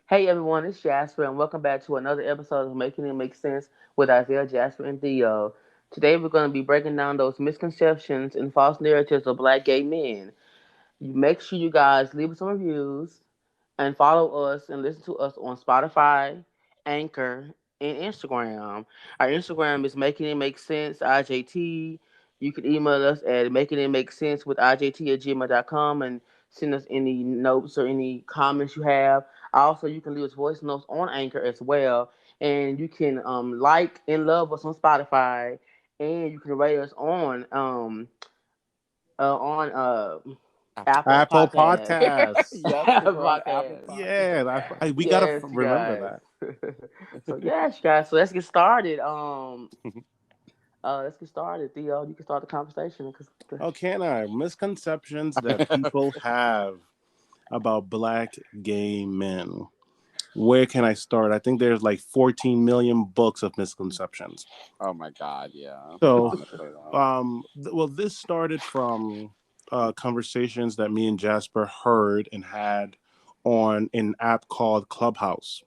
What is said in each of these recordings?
Hey everyone, it's Jasper, and welcome back to another episode of Making It Make Sense with Isaiah, Jasper, and Theo. Today we're going to be breaking down those misconceptions and false narratives of black gay men. Make sure you guys leave us some reviews and follow us and listen to us on Spotify, Anchor, and Instagram. Our Instagram is Making It Make Sense, IJT. You can email us at making it make sense with IJT at gmail.com and send us any notes or any comments you have. Also, you can leave us voice notes on Anchor as well. And you can like and love us on Spotify. And you can rate us on Apple Apple Podcast. Apple Podcast. Podcasts. Yep, Yes, Apple we're on Apple Podcast. Yeah, Podcast. we gotta Yes, you remember guys. that. So yes, you guys. So let's get started. Let's get started. Theo, you can start the conversation. Oh, can I? Misconceptions that people have about black gay men. Where can I start? I think there's like 14 million books of misconceptions. Oh my God, yeah. So, Honestly, though. well, this started from conversations that me and Jasper heard and had on an app called Clubhouse,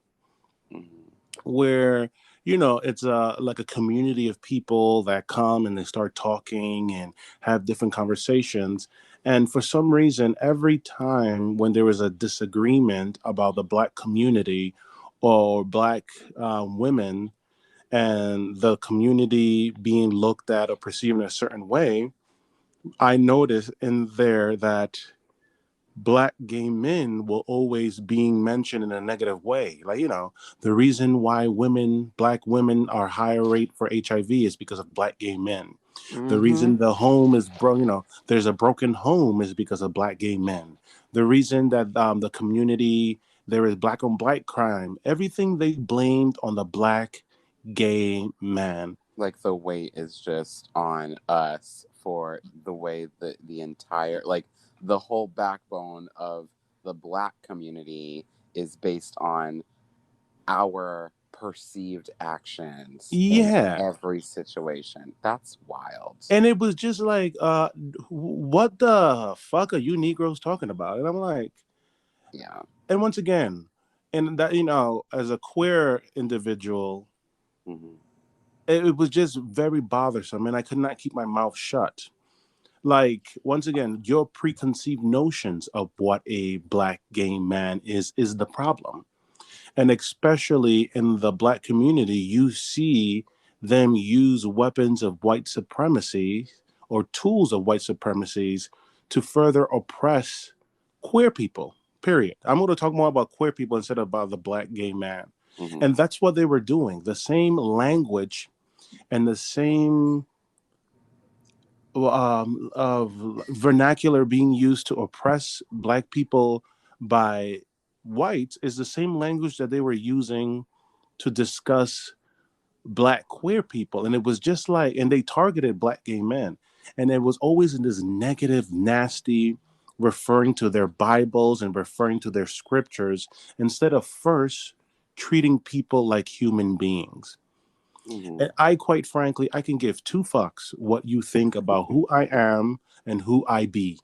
Mhm. where it's like a community of people that come and they start talking and have different conversations. And for some reason, every time when there was a disagreement about the black community or black women and the community being looked at or perceived in a certain way, I noticed in there that black gay men will always being mentioned in a negative way. Like, the reason why black women are higher rate for HIV is because of black gay men. The Mm-hmm. reason the home is broke, there's a broken home is because of black gay men. The reason that the community, there is black on black crime, everything they blamed on the black gay man. Like the weight is just on us for the way that the entire, like the whole backbone of the black community is based on our perceived actions in Yeah. every situation. That's wild. And it was just like, what the fuck are you Negroes talking about? And I'm like, Yeah. and once again, and that, as a queer individual, Hmm. it was just very bothersome. And I could not keep my mouth shut. Like, once again, your preconceived notions of what a black gay man is the problem. And especially in the black community, you see them use weapons of white supremacy or tools of white supremacies to further oppress queer people. Period. I'm going to talk more about queer people instead of about the black gay man. Hmm. And that's what they were doing. The same language and the same of vernacular being used to oppress black people by whites is the same language that they were using to discuss black queer people. And it was just like, and they targeted black gay men. And it was always in this negative, nasty, referring to their Bibles and referring to their scriptures instead of first treating people like human beings. Hmm. And I, quite frankly, I can give two fucks what you think about who I am and who I be.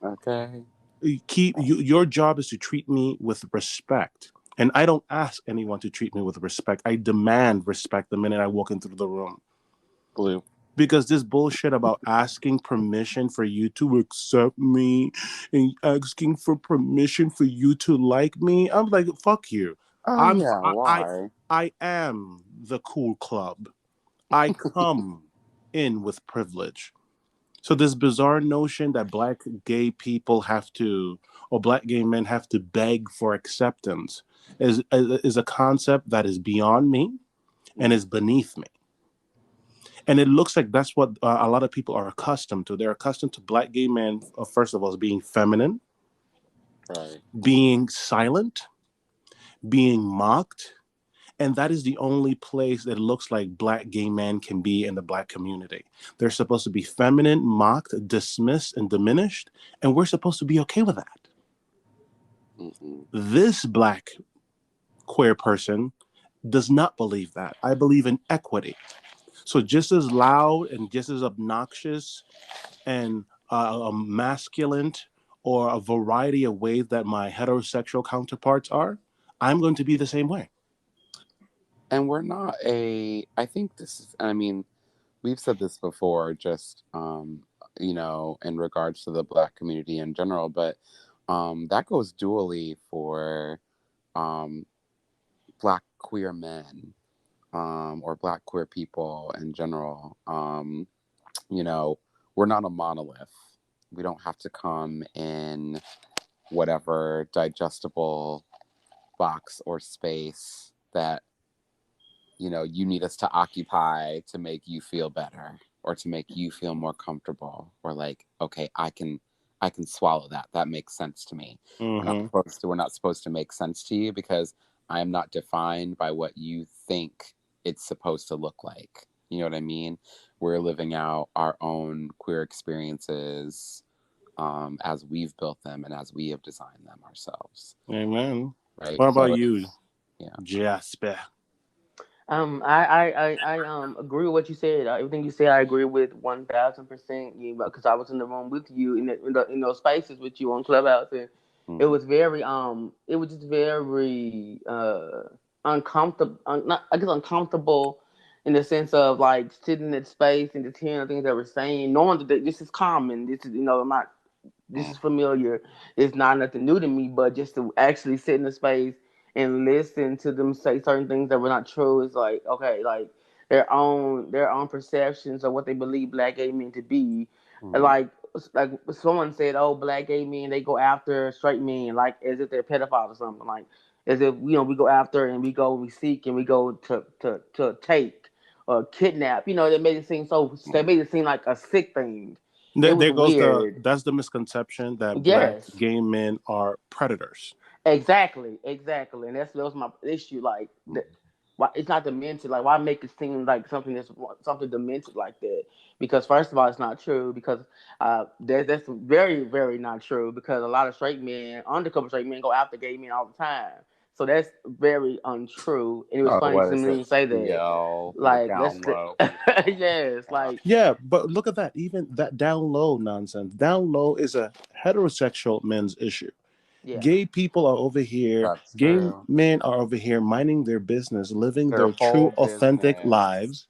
Okay. Your job is to treat me with respect. And I don't ask anyone to treat me with respect. I demand respect the minute I walk into the room. Blue. Because this bullshit about asking permission for you to accept me and asking for permission for you to like me, I'm like, fuck you. Oh I'm yeah. Why? I am the cool club. I come in with privilege. So this bizarre notion that black gay people have to, or black gay men have to beg for acceptance is a concept that is beyond me and is beneath me. And it looks like that's what a lot of people are accustomed to. They're accustomed to black gay men, first of all, as being feminine, Right. being silent, being mocked. And that is the only place that looks like black gay men can be in the black community. They're supposed to be feminine, mocked, dismissed, and diminished. And we're supposed to be okay with that. Mm-mm. This black queer person does not believe that. I believe in equity. So just as loud and just as obnoxious and masculine or a variety of ways that my heterosexual counterparts are, I'm going to be the same way. And we're not a. I think this is. I mean, we've said this before, just in regards to the Black community in general, but that goes dually for um, Black queer men, or Black queer people in general. You know, we're not a monolith. We don't have to come in whatever digestible box or space that you need us to occupy to make you feel better or to make you feel more comfortable, or like, okay, I can swallow that. That makes sense to me. Mm-hmm. We're not supposed to make sense to you because I am not defined by what you think it's supposed to look like. You know what I mean? We're living out our own queer experiences, as we've built them and as we have designed them ourselves. Amen. Right. What about So you, yeah. Jasper? I agree with what you said. Everything you said, I agree with 1,000%. Because I was in the room with you in those spaces with you on Clubhouse, and Mm-hmm. it was just very uncomfortable. Not I guess uncomfortable in the sense of like sitting in that space and just hearing the things that we're saying, knowing that this is common. This is I'm not this is familiar. It's not nothing new to me, but just to actually sit in the space and listen to them say certain things that were not true is like okay, like their own perceptions of what they believe black gay men to be. Mm-hmm. Like someone said, oh, black gay men they go after straight men like as if they're pedophiles or something. Like as if we go after and we go and we seek and we go to take or kidnap. They made it seem like a sick thing. It was There goes weird. that's the misconception that black Yes, gay men are predators. exactly, and that was my issue. Like, why it's not demented? Like, why make it seem like something demented like that? Because first of all, it's not true. Because that's very very not true. Because a lot of straight men, undercover straight men, go after gay men all the time. So that's very untrue. And it was Oh, funny what to is it? me say that. Theo, the Like, down low people. yes, Yeah. like, Yeah, but look at that. Even that down low nonsense. Down low is a heterosexual men's issue. yeah, Gay people are over here, That's gay true. men are over here minding their business, living Their their whole true, authentic business. lives.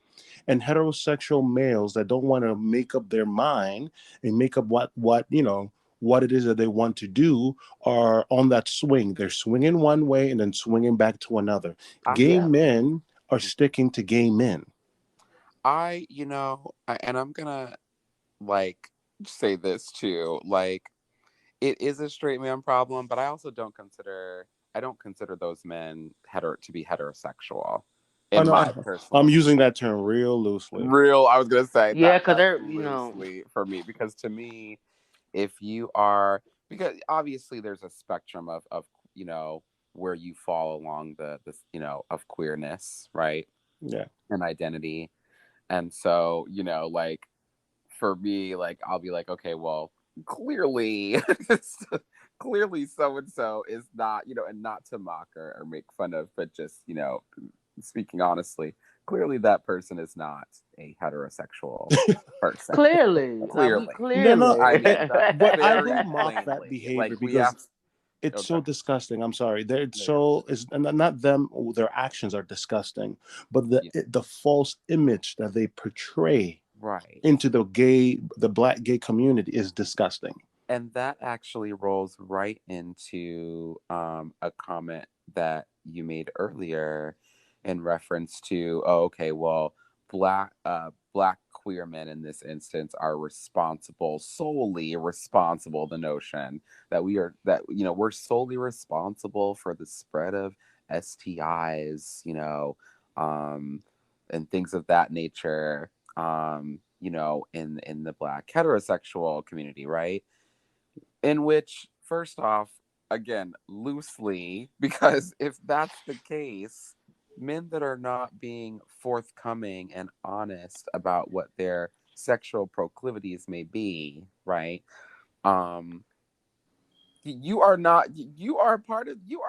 And heterosexual males that don't want to make up their mind and make up what it is that they want to do are on that swing. They're swinging one way and then swinging back to another. I, Gay yeah. men are sticking to gay men. and I'm gonna like say this too. Like, it is a straight man problem, but I don't consider those men to be heterosexual, Oh in no, my personal I'm opinion. using that term real loosely. Real, I was gonna say Yeah, that because that's they're loosely for me, because to me, if you are, because obviously there's a spectrum of where you fall along this of queerness, right, Yeah. and identity. And so like, for me, like, I'll be like, okay, well, clearly clearly so and so is not, and not to mock or make fun of, but just speaking honestly, clearly that person is not a heterosexual person. clearly, like we Clearly. No, no, clearly. I mean that but I very don't mock that plainly. behavior Like, we have. because it's Okay. so disgusting. I'm sorry. It's Yeah. so is not them. Their actions are disgusting, but Yeah. the false image that they portray Right. into the black gay community is disgusting. And that actually rolls right into a comment that you made earlier in reference to, oh, okay, well, black queer men in this instance are solely responsible, the notion that we're solely responsible for the spread of STIs, um, and things of that nature, in the black heterosexual community, right? In which, first off, again, loosely, because if that's the case, men that are not being forthcoming and honest about what their sexual proclivities may be, right? Um, you are not. You are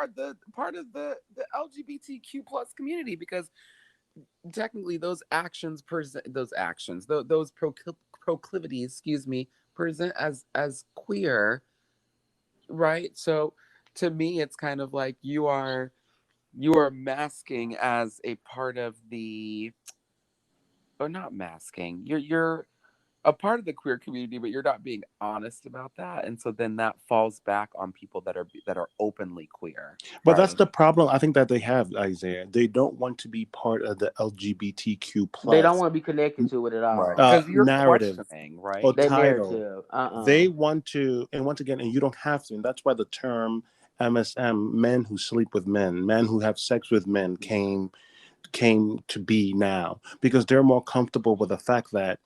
the part of the LGBTQ plus community, because technically those actions present those actions, those proclivities, excuse me, present as queer, right? So to me, it's kind of like you are masking as a part of the, or not masking. You're a part of the queer community, but you're not being honest about that, and so then that falls back on people that are openly queer, But that's right? the problem I think that they have, Isaiah. They don't want to be part of the LGBTQ They don't plus want to be connected to it at Right, all. because you're narrative questioning, or right? That title. narrative. They want to, and once again, and you don't have to, and that's why the term MSM, men who sleep with men who have sex with men, came to be now, because they're more comfortable with the fact that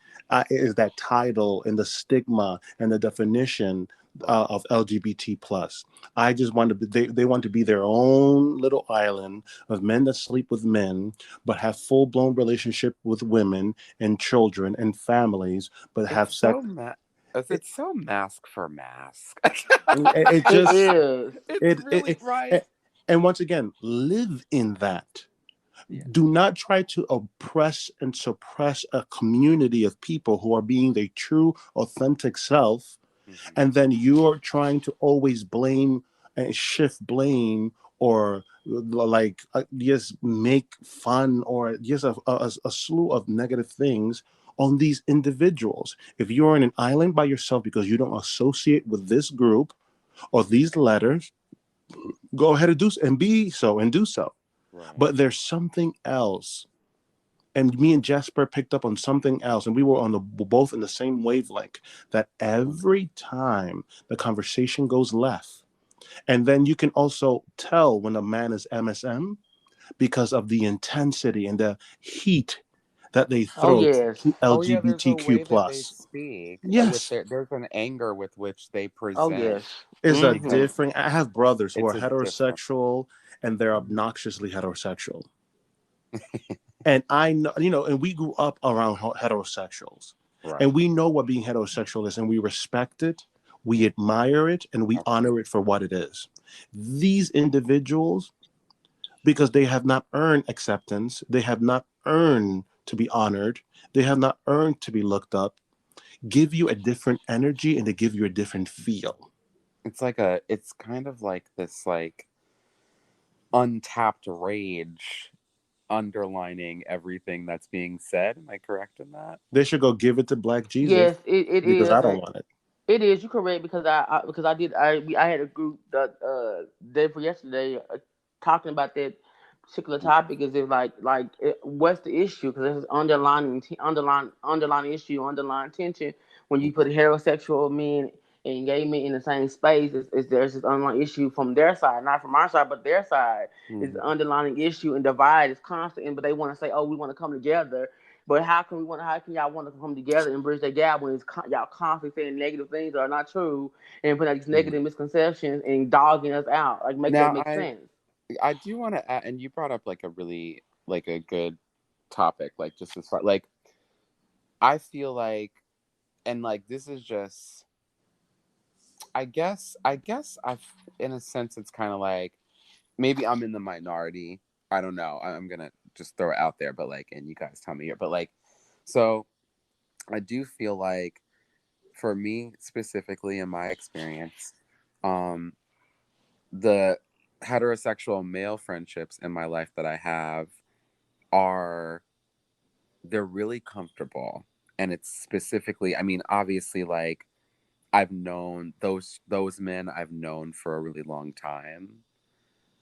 is that title and the stigma and the definition Right. of LGBT plus. I just want to be, they want to be their own little island of men that sleep with men but have full-blown relationship with women and children and families, but It's have sex. so it, it's so mask for mask. it It just is. It's it, really it, right. it and once again, live in that. Yeah. Do not try to oppress and suppress a community of people who are being their true, authentic self, Hmm. and then you're trying to always blame and shift blame, or like just make fun, or just a slew of negative things on these individuals. If you're in an island by yourself because you don't associate with this group or these letters, go ahead and be so and do so. Right. But there's something else, and me and Jasper picked up on something else, and we were on the both in the same wavelength, that Mhm. every time the conversation goes left, and then you can also tell when a man is MSM because of the intensity and the heat that they Oh throw yes. to Oh yeah, there's a LGBTQ way that they plus. speak with Yes, there's an anger with which they Oh present yes. is a Mm-hmm. because different. I have brothers who it's are a different. heterosexual, and they're Mhm. obnoxiously heterosexual. And I know, and we grew up around heterosexuals, and Right. we know what being heterosexual is, and we respect it, we admire it, and we Okay. honor it for what it is. These individuals, because they have not earned acceptance, they have not earned to be honored, they have not earned to be looked up, give you a different energy and they give you a different feel. It's kind of like this like untapped rage underlining everything that's being said. Am I correct in that? They should go give it to Black Jesus, Yes, it because I is. don't want it. It is. You correct because because I had a group that day for yesterday talking about that particular topic. Is it what's the issue? Because there's underlying issue, underlying tension when you put heterosexual men and gay men in the same space. Is there's this underlying issue from their side, not from our side, but their side. Is the Mm-hmm. underlying issue and divide is constant, but they want to say, oh, we want to come together. But how can y'all want to come together and bridge that gap when y'all constantly saying negative things that are not true and putting out these Mm-hmm. negative misconceptions and dogging us out? Like, make that Now make sense? I do want to add, and you brought up like a really like a good topic, like just as far like I feel like, and like this is just I guess I've in a sense it's kind of like maybe I'm in the minority. I don't know. I'm gonna just throw it out there, but like, and you guys tell me here, but like, so I do feel like for me specifically in my experience, um, the heterosexual male friendships in my life that I have are they're really comfortable, and it's specifically, I mean, obviously, like I've known those men I've known for a really long time.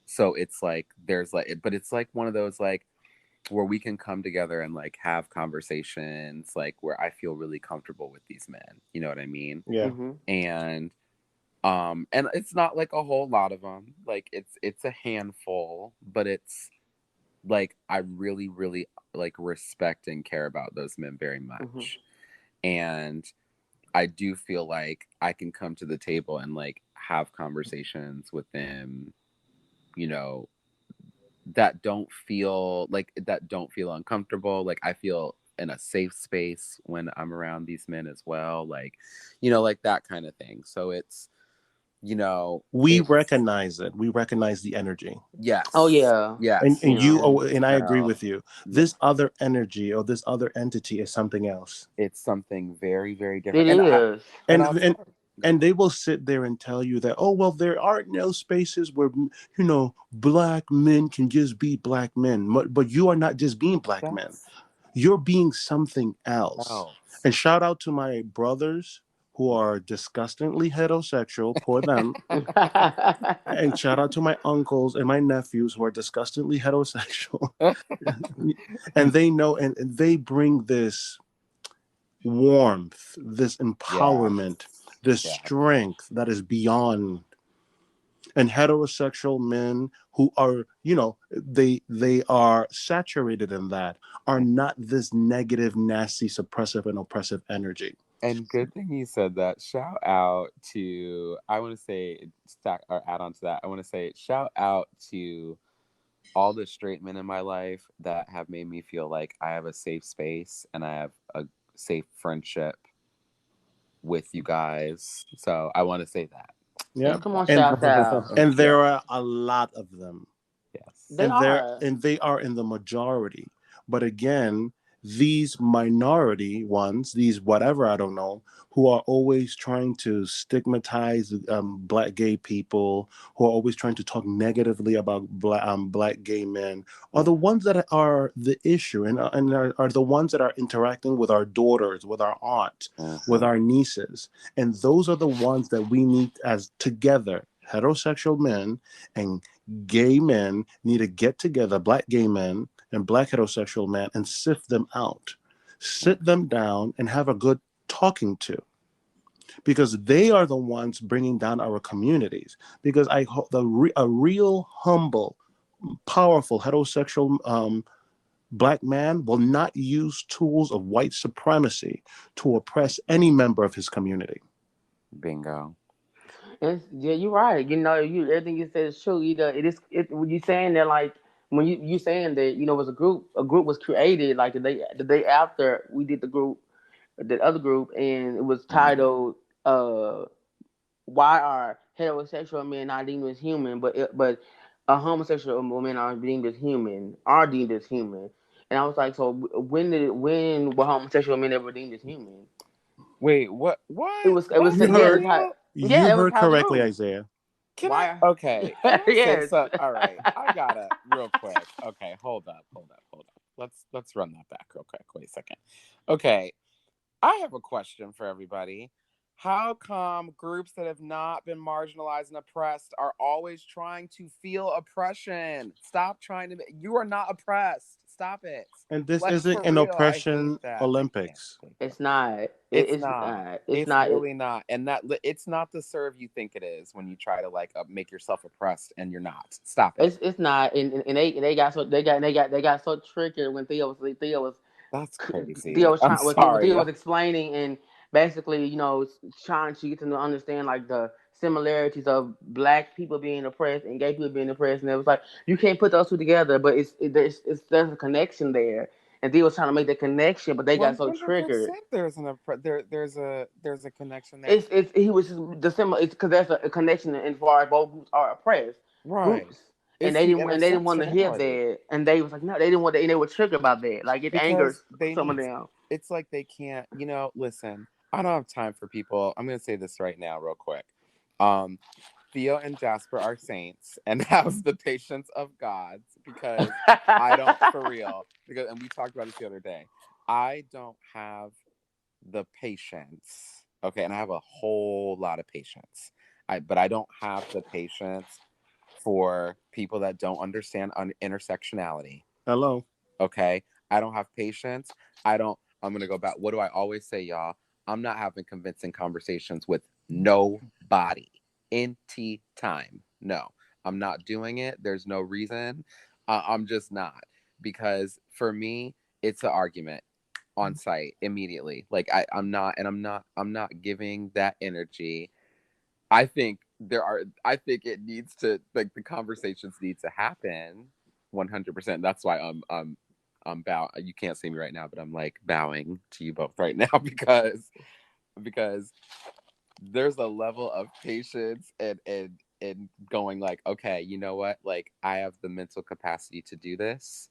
So it's like there's like but it's like one of those like where we can come together and like have conversations like where I feel really comfortable with these men. You know what I mean? Yeah. Mm-hmm. And and it's not like a whole lot of them. Like it's a handful, but it's like I really really like respect and care about those men very Mm-hmm. much. And I do feel like I can come to the table and like have conversations with them, you know, that don't feel uncomfortable. Like I feel in a safe space when I'm around these men as well. Like, like that kind of thing. So you know, We it's recognize it. We recognize the energy. Oh yes, yeah. yes, And you, Yeah. and I agree so with you. yeah, This other energy or this other entity is something else. it's something very, very different. It And is. and and I'll and start. and they will sit there and tell you that, oh well, there are no spaces where black men can just be black men, but you are not just being black men, That's you're being something else. else. And shout out to my brothers who are disgustingly heterosexual, poor them. And shout out to my uncles and my nephews who are disgustingly heterosexual. And they know, and they bring this warmth, this Yeah, empowerment, this yeah, strength that is beyond. And heterosexual men who are, they are saturated in that, are not this negative, nasty, suppressive, and oppressive energy. and good thing you said that. Shout out to, I want to say, stack or add on to that. I want to say shout out to all the straight men in my life that have made me feel like I have a safe space and I have a safe friendship with you guys. So I want to say that. Yeah. Let's come on, and shout out. and Yeah. there are a lot of them, Yes. They and there are. and they are in the majority. But again, these minority ones, these whatever, I don't know, who are always trying to stigmatize black gay people, who are always trying to talk negatively about black gay men, are the Yeah. ones that are the issue, and are the ones that are interacting with our daughters, with our aunt, with Hmm. our nieces. And those are the ones that we need, as together heterosexual men and gay men need to get together, black gay men and black heterosexual men, and sift them out, sit them down, and have a good talking to, because they are the ones bringing down our communities. Because I hope a real humble, powerful heterosexual black man will not use tools of white supremacy to oppress any member of his community. Bingo. Yeah, you're right. You everything you said is true. Either when you saying that, like when you saying that, it was a group was created like the day after we did the other group, and it was Hmm. titled uh why are heterosexual men not deemed as human, but a homosexual women are deemed as human. And I was like, so when were homosexual men ever deemed as human? Wait, what? It What? was it What? was You yeah the heard, type Cereal? you yeah it was heard titled the correctly, group. Isaiah. Can I? Why? Okay. Can I say Yes. so? All right. I gotta real quick. Okay. Hold up. Hold up. Hold up. Let's run that back real quick. Wait a second. Okay. I have a question for everybody. How come groups that have not been marginalized and oppressed are always trying to feel oppression? Stop trying to. You are not oppressed. Stop it. And this Like isn't for an real. I hate oppression that. I can't Olympics. take it. It's not. It's It's not. not. It's It's not. really not. And it's not the serve you think it is when you try to like make yourself oppressed and you're not. Stop it. It's not. And they got so triggered when That's Theo crazy. was I'm trying what sorry. Theo was explaining, and basically, trying to get them to understand like the similarities of black people being oppressed and gay people being oppressed, and it was like you can't put those two together, but there's a connection there, and Theo was trying to make the connection, but they got so triggered. 100% there's there's a connection there. It's he was just the similar. It's because there's a connection in far as both groups are oppressed Right. groups, and It's they the didn't want to hear intersectionality that, and they was like no, they didn't want that, and they were triggered about that. Like it because angers they some of need them. it's like they can't, listen. I don't have time for people. I'm going to say this right now real quick. Um Theo and Jasper are saints and have the patience of gods because I don't, for real, because, and we talked about this the other day. I don't have the patience. Okay. And I have a whole lot of patience. But I don't have the patience for people that don't understand intersectionality. Hello. Okay. I don't have patience. I'm going to go back. What do I always say, y'all? I'm not having convincing conversations with nobody in tea time. No, I'm not doing it. There's no reason. I'm just not. Because for me, it's an argument on site immediately. Like I'm not giving that energy. I think it needs to, like, the conversations need to happen 100%. That's why I'm bow. You can't see me right now, but I'm like bowing to you both right now because there's a level of patience and going like, okay, you know what? Like I have the mental capacity to do this.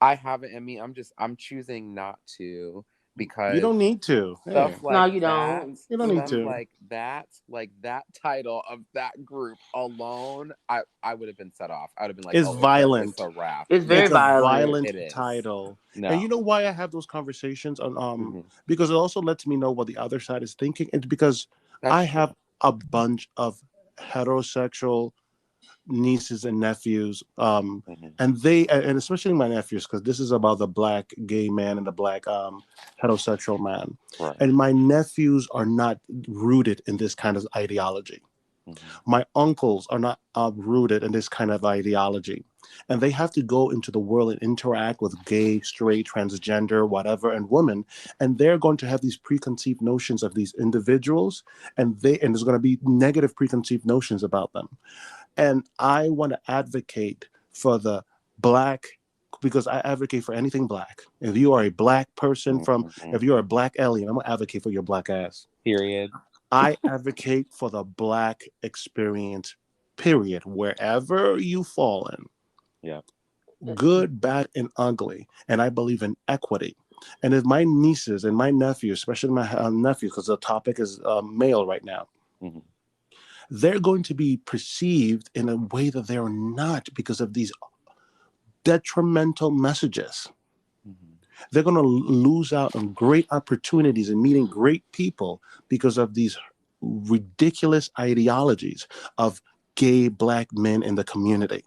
I have it in me. I'm choosing not to You because don't need to. Hey, stuff No, like you that, don't. you don't need stuff to. like that title of that group alone, I would have been set off. I would have been like, It's oh, it's violent. a wrap. It's very It's a Yes, violent. violent it is. title. And you No. know why I have those conversations on Hmm. because it also lets me know what the other side is thinking. It's because That's I true. have a bunch of heterosexual nieces and nephews, Hmm. and especially my nephews, because this is about the black gay man and the black heterosexual man, Right. and my nephews are not rooted in this kind of ideology. Hmm. My uncles are not rooted in this kind of ideology. And they have to go into the world and interact with gay, straight, transgender, whatever, and women. And they're going to have these preconceived notions of these individuals. And there's going to be negative preconceived notions about them. And I want to advocate for the black, because I advocate for anything black. If you are a black person Hmm. if you're a black alien, I'm going to advocate for your black ass. Period. I advocate for the black experience, period, wherever you fall in, Yeah. good, bad, and ugly. And I believe in equity. And if my nieces and my nephews, especially my nephews, because the topic is male right now, Hmm. they're going to be perceived in a way that they're not because of these detrimental messages. Hmm. They're going to lose out on great opportunities and meeting great people because of these ridiculous ideologies of gay black men in the community.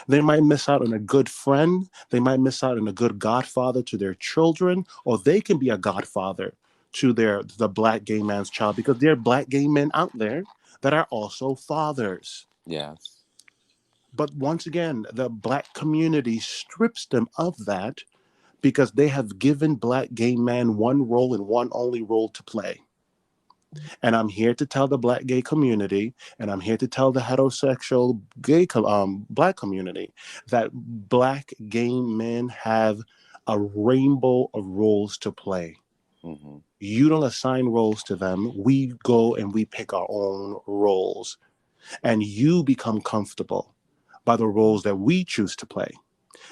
They might miss out on a good friend. They might miss out on a good godfather to their children, or they can be a godfather to the black gay man's child because there are black gay men out there that are also fathers. Yes. But once again, the black community strips them of that because they have given black gay man one role and one only role to play. And I'm here to tell the black gay community, and I'm here to tell the heterosexual black community that black gay men have a rainbow of roles to play. Hmm. You don't assign roles to them. We go and we pick our own roles. And you become comfortable by the roles that we choose to play.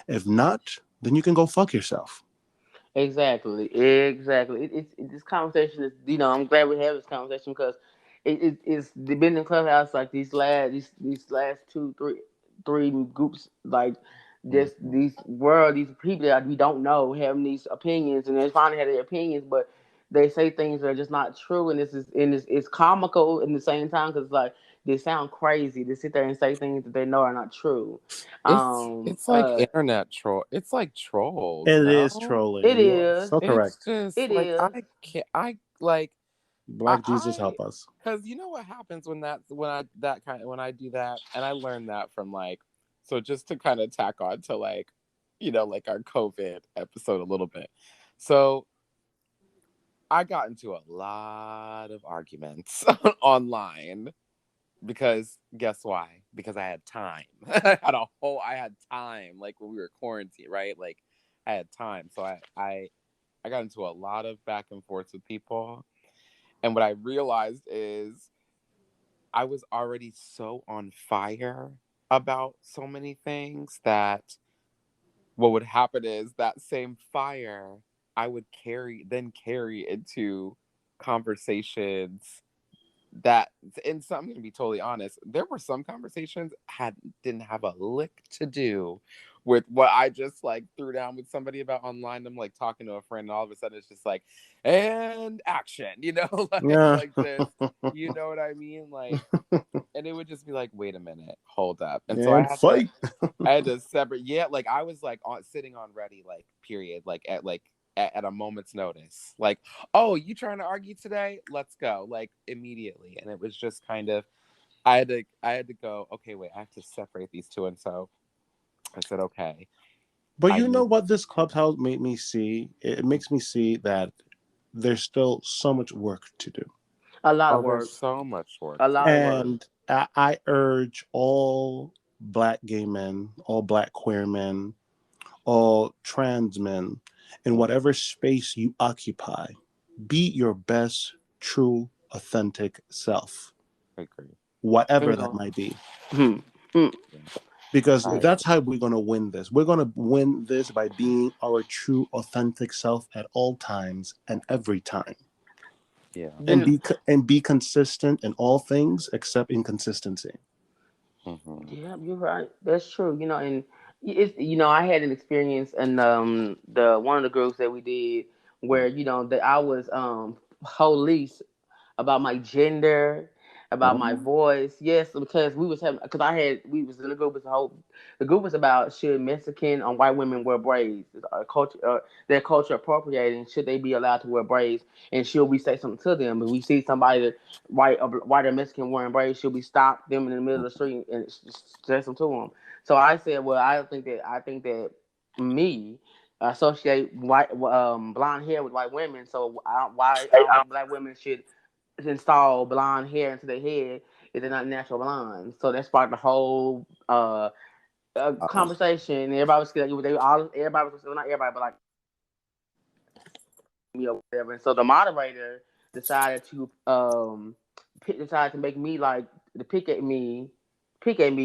If not, then you can go fuck yourself. Exactly, exactly. This conversation is, I'm glad we have this conversation because it's been in clubhouse like these last three groups, like just Hmm. these people that we don't know having these opinions, and they finally have their opinions, but they say things that are just not true, and it's comical in the same time because like they sound crazy to sit there and say things that they know are not true. It's like internet troll. It's like trolls, It is no? trolling. It You are is, so It's correct. just it like is. I can't. I like Black Jesus I help us. because you know what happens when I do that, and I learned that from like, so just to kind of tack on to like, like our COVID episode a little bit. So I got into a lot of arguments online because guess why? Because I had time. I had time like when we were quarantined, right? Like I had time. So I got into a lot of back and forth with people. And what I realized is I was already so on fire about so many things that what would happen is that same fire I would carry into conversations that, and so I'm going to be totally honest, there were some conversations had didn't have a lick to do with what I just like threw down with somebody about online. I'm like talking to a friend, and all of a sudden it's just like, and action, Yeah. like this, you know what I mean? Like, and it would just be like, wait a minute, hold up. And so And fight. I had to separate. Yeah, like I was like sitting on ready, like period, like at a moment's notice. Like, oh, you trying to argue today? Let's go, like immediately. And it was just kind of, I had to go. Okay, wait, I have to separate these two. And so I said, okay, But I you know need. what this clubhouse made me see? It makes me see that there's still so much work to do. A lot of Oh, there's work. so much work A to lot of do. work. And I urge all black gay men, all black queer men, all trans men, in Mhm. whatever space you occupy, be your best true, authentic self, I agree. whatever that Bingo. might be. Hmm. Hmm. Yeah. Because I that's how we're going to win this. We're going to win this by being our true, authentic self at all times and every time. yeah. And Then, be consistent in all things except inconsistency. Mm-hmm. yeah, you're right. That's true. And it's I had an experience in the one of the groups that we did where that I was police about my gender, about my Oh. voice. Yes, because we was in a group as a whole. The group was about should Mexican or white women wear braids? Is our culture, their culture appropriating? Should they be allowed to wear braids? And should we say something to them? If we see somebody that white or Mexican wearing braids, should we stop them in the middle of the street and say something to them? So I said, well, I think that me associate white blonde hair with white women. So why I don't think black women should install blonde hair into their head if they're not natural blonde. So that sparked the whole Uh, conversation. Everybody was scared. Everybody was well, not everybody, but like me or whatever. And so the moderator decided to decided to make me like to pick at me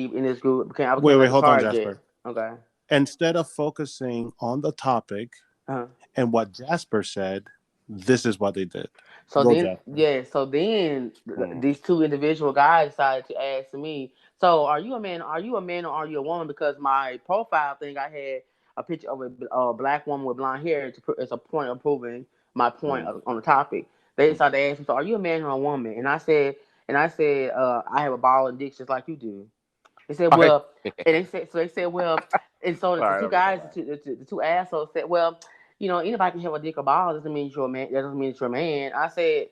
in this group. I became Wait, like a hold on, target. Jasper. Okay. Instead of focusing on the topic Uh-huh. and what Jasper said, this is what they did. So Go, then, Jasper. yeah. So then, mm, these two individual guys decided to ask me, "So, are you a man? Are you a man or are you a woman?" Because my profile thing, I had a picture of a black woman with blonde hair as a point of proving my point mm, on the topic. They mm. decided to ask me, "So, are you a man or a woman?" And I said, I have a ball and dick just like you do. They said, I, well, and they said, well, and so the sorry, two that was guys, hilarious. the two assholes said, well, anybody can have a dick or balls. Doesn't mean you're a man. That doesn't mean that you're a man. I said,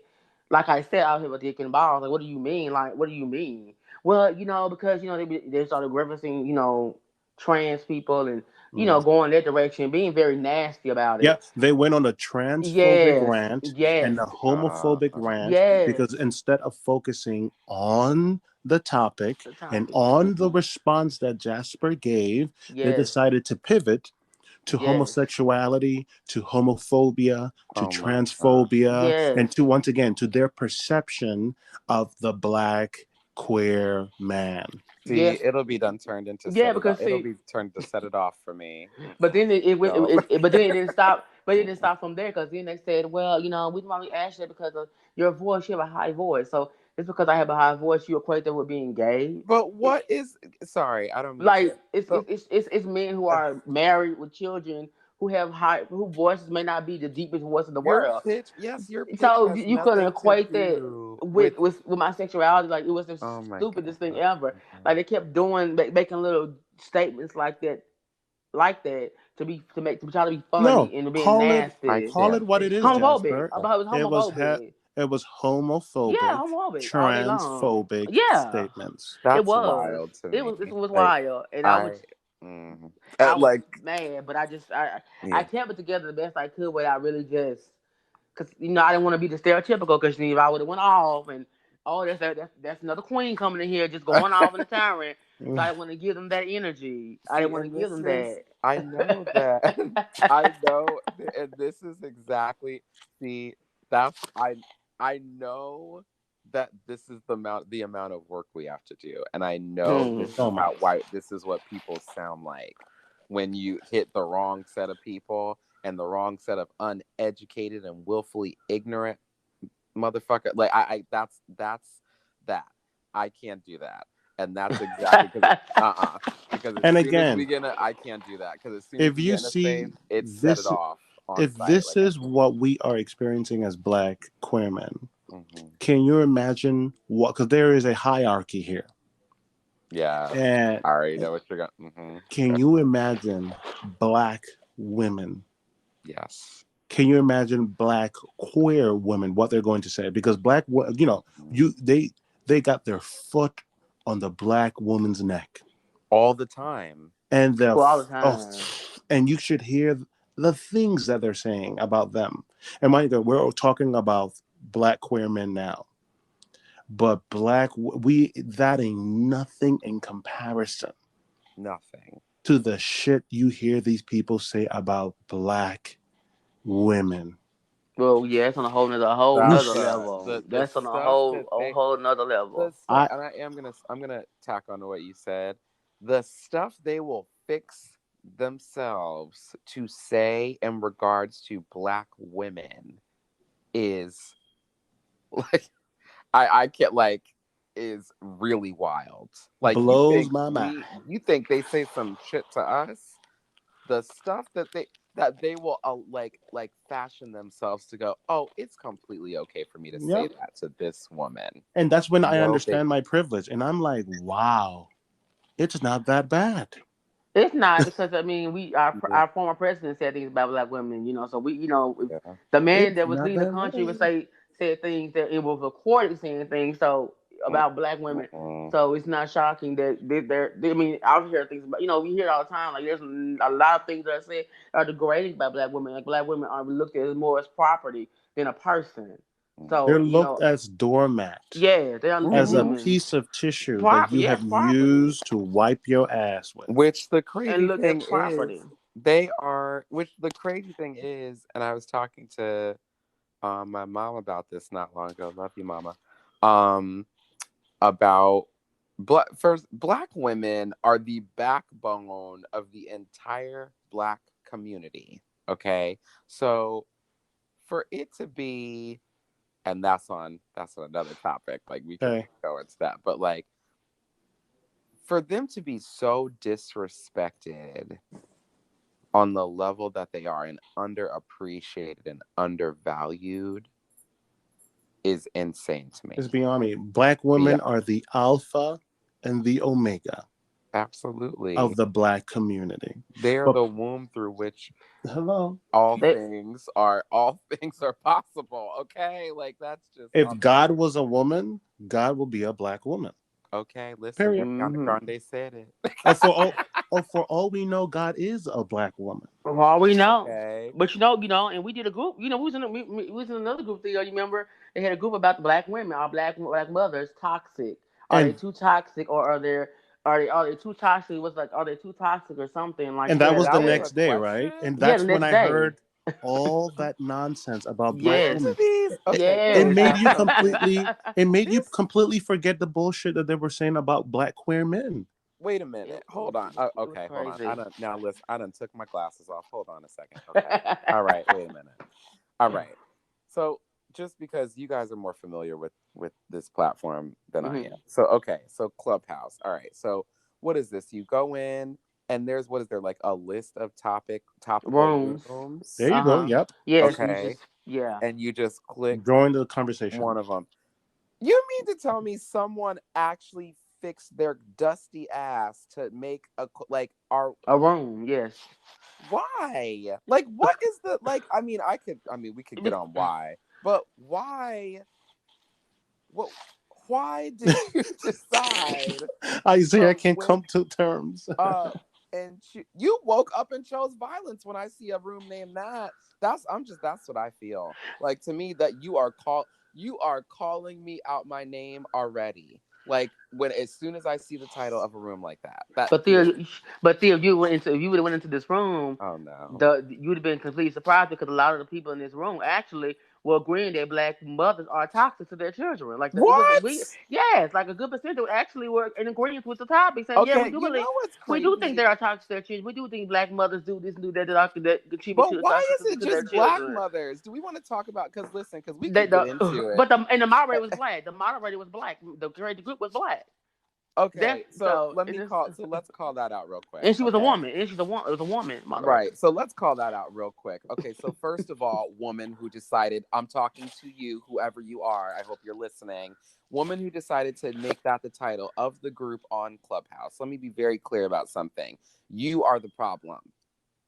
like I said, I'll have a dick and balls. Like, what do you mean? Like, what do you mean? Well, because they started referencing trans people and Mm. going that direction, being very nasty about Yeah, it. they went on a transphobic Yes, rant yes, and a homophobic rant yes, because instead of focusing on the topic the and topic. on the Mhm. response that Jasper gave, they Yes, decided to pivot to yes, homosexuality, to homophobia, to Oh my god. transphobia, and yes. to once again to their perception of the black queer man. See, Yes, it'll be done turned into yeah, set it off. because It'll see, be turned to set it off for me. but then it went, No. but then it didn't stop. But it didn't stop from there because then they said, well, we only asked you that because of your voice. You have a high voice, so it's because I have a high voice. You equate that with being gay. But It, what is? Sorry, I don't mean to. like it's, But it's it's it's it's men who are married with children whose voices may not be the deepest voice in the your world. pitch, yes, your pitch So has you couldn't nothing to equate that do with. with my sexuality. Like it was the Oh my stupidest thing god. ever. Like they kept making little statements like that to try to be No, funny and being call it I nasty. call it can't what take it is, this. Homophobic. Jasper. About it was It was homophobic. it was Yeah, homophobic, homophobic all day long. transphobic Yeah, statements. it That's was. wild to It me. was it was Like wild, and I I, was mm, I was like mad, but I yeah. kept it together the best I could. But I really just because I didn't want to be the stereotypical because if I would have went off and that's another queen coming in here just going off in the tyrant. So I didn't want to give them that energy. I didn't See, want to and give this them is that. I know that I know, and this is exactly see that's I know that this is the amount of work we have to do, and I know Hmm. this So is how much. why this is what people sound like when you hit the wrong set of people and the wrong set of uneducated and willfully ignorant motherfucker. Like I that's that. I can't do that. And that's exactly because because as And soon as we again, get in I can't do that because as soon as if we you get in a space, see it set it this, off on if site. this Like I is can't. what we are experiencing as black queer men, Hmm. can you imagine what? Because there is a hierarchy here, Yeah, and I already know what you're going. can you imagine black women? Yes. Can you imagine black queer women what they're going to say? Because Mhm. they got their foot on the black woman's neck, All the time. and Well, all the time. and you should hear the things that they're saying about them. And mind you, we're talking about black queer men now, but we that ain't nothing in comparison Nothing. to the shit you hear these people say about black women. Well, yeah, it's on a whole That's nother Oof. level. the That's on stuff that a they whole nother the level. stuff, I and I'm gonna tack on to what you said. The stuff they will fix themselves to say in regards to black women is like I can't like is really wild. Like blows my mind. you think they say some shit to us? The stuff that they will like fashion themselves to go, oh, it's completely okay for me to say Yep. that to this woman. And that's when I No, they understand my privilege. And I'm like, wow, it's not that bad. It's not because I mean we yeah, our former president said things about black women, you know. So we, you know, yeah. the man It's that was not leading the that country would bad. say said things that it was recorded saying things so about black women. Mm-mm. So it's not shocking that I mean, I hear things about, you know, we hear it all the time. Like there's a lot of things that are said are degrading about black women. Like black women are looked at as more as property than a person. They're So you looked know, as doormat, yeah, they are as a Mm-hmm. humans. piece of tissue that you Yes, have property used to wipe your ass with. Which the and crazy looked as thing property. is, which the crazy thing is, and I was talking to my mom about this not long ago. Love you, mama. Um, about black women are the backbone of the entire black community. Okay, so for it to be, and that's on another topic. Like we could Okay. go into that, but like for them to be so disrespected on the level that they are and underappreciated and undervalued is insane to It's me. beyond me. Black Yeah, women are the alpha and the omega of absolutely. the black community. They are But the womb through which hello. They all things are possible. Okay, like that's just If on the God real. was a woman, God will be a black woman. Okay, listen, Period. Ariana hmm Grande said it. Or for all, or for all we know, God is a black woman. For all we know. Okay. But you know, and we did a group. You know, we was in another group. Theo, you remember? They had a group about the black women. Are black mothers toxic? Are they And too toxic, or are they too toxic? What's like? Are they too toxic or something like that that? was the That was That a next day, right? question. And yeah, the that's when next I day. heard all that nonsense about black Listen Yes, to women. these. It, Okay, can it I yes. made add you something? completely. It made you This. completely forget the bullshit that they were saying about black queer men. Wait a it, minute. it was Hold on. it was Okay, hold on. I crazy. don't now listen. I done took my glasses off. Hold on a second. Okay. All right. Wait a minute. All right. So just because you guys are more familiar with this platform than I am. hmm So okay. So Clubhouse. All right. So what is this? You go in and there's what is there like a list of topical Rooms. There rooms? you go. Uh-huh. Yep. Yes, and you Okay. just yeah. And you just click Join the conversation. one of them. You mean to tell me someone actually fixed their dusty ass to make like our A room, yes. why? Like what is the like I mean we could get Bec- on why, but what why did you decide Isaiah to can't come wake to terms. up and you woke up and chose violence when I see a room named that? That's what I feel. Like to me that you are calling me out my name already. Like when as soon as I see the title of a room like that. That But Theo, feels if you would have went into this room, oh no. you would have been completely surprised because a lot of the people in this room actually were agreeing that black mothers are toxic to their children. It was we What? yes, like a good percentage actually were in agreement with the topic, saying yeah, Okay, you know what's we do think crazy? they are toxic to their children. We do think black mothers do this and do that contribute But to why is toxicity it to their just black children. mothers? Do we want to talk about because listen, because we They, could get the, into it. but the moderator was black. The moderator was black. The creative group was black. Def, Okay, so so and this, let's call that out real quick. and she was a Okay. woman. And she's a woman. It was a woman moderator. Right. So let's call that out real quick. Okay. So, first of all, woman who decided, I'm talking to you, whoever you are. I hope you're listening. Woman who decided to make that the title of the group on Clubhouse. Let me be very clear about something. You are the problem.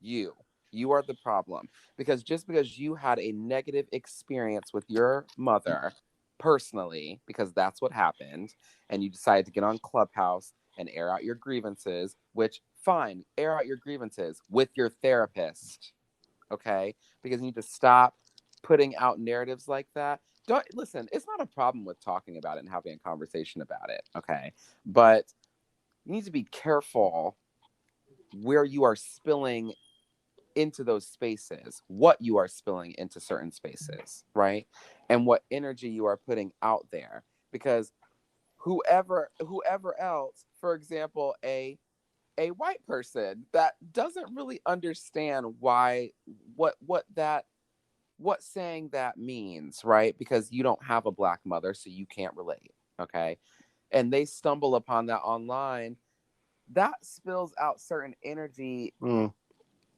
You. You are the problem. Because just because you had a negative experience with your mother personally, because that's what happened, and you decided to get on Clubhouse and air out your grievances, which fine, air out your grievances with your therapist, okay? Because you need to stop putting out narratives like that. Don't listen, it's not a problem with talking about it and having a conversation about it, okay? But you need to be careful where you are spilling into those spaces, what you are spilling into certain spaces, right? And what energy you are putting out there. Because whoever else, for example, a white person that doesn't really understand why what saying that means, right? Because you don't have a black mother, so you can't relate, okay? And they stumble upon that online, that spills out certain energy Mm.